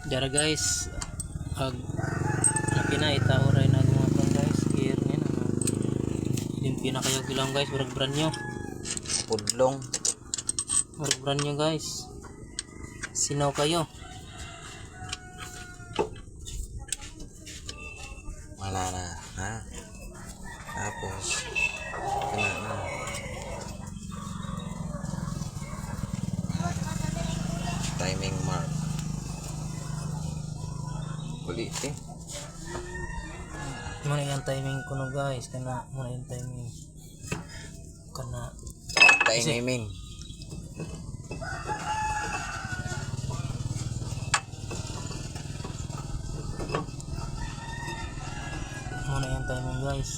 Dara guys, ag laki na itaoray na mga kon guys, gear ni na. Limpi na kayo gilang guys, murag brand new. Pudlong. Murag brand new guys. Sinaw kayo. Wala na, ha? Tapos kena na. Timing mark. Kulit eh. Muna yung timing ko no guys, kana muna yung timing. Kana Timing. muna yung timing guys.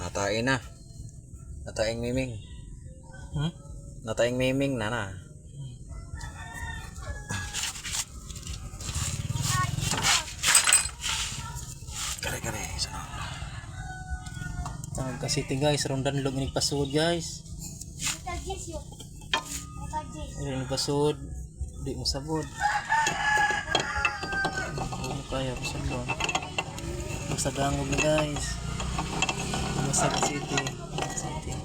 Natain na. Nataing miming. Hmm? Nataing miming na na. Kare-kare. Tawag ka city guys, rondan log ni pasud guys. Ini pasud di mo sabod. Ano kaya pasabon? Masagangog na guys. Masag city. City.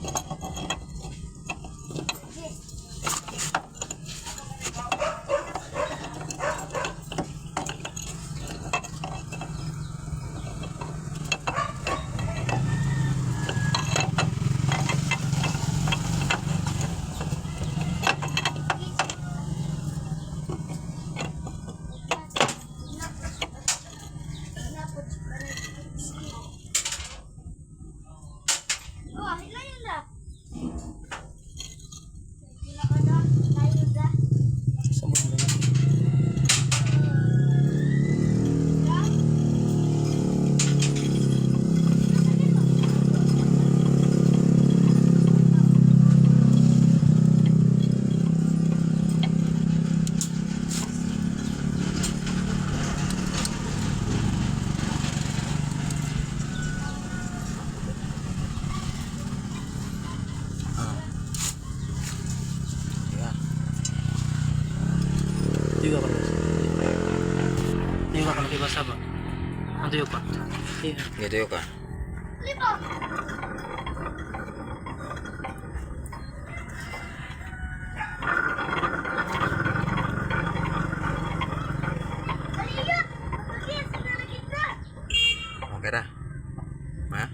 Sabon na yun. Tiga ka na. Tiga ka na kibasa ba? Ang tuyo pa. Iya. Gitu yuk ka. Oke dah. Ma?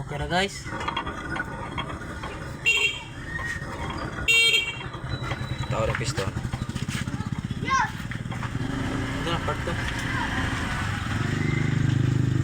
Okay na guys. Tahu ada piston. Ito na part 2.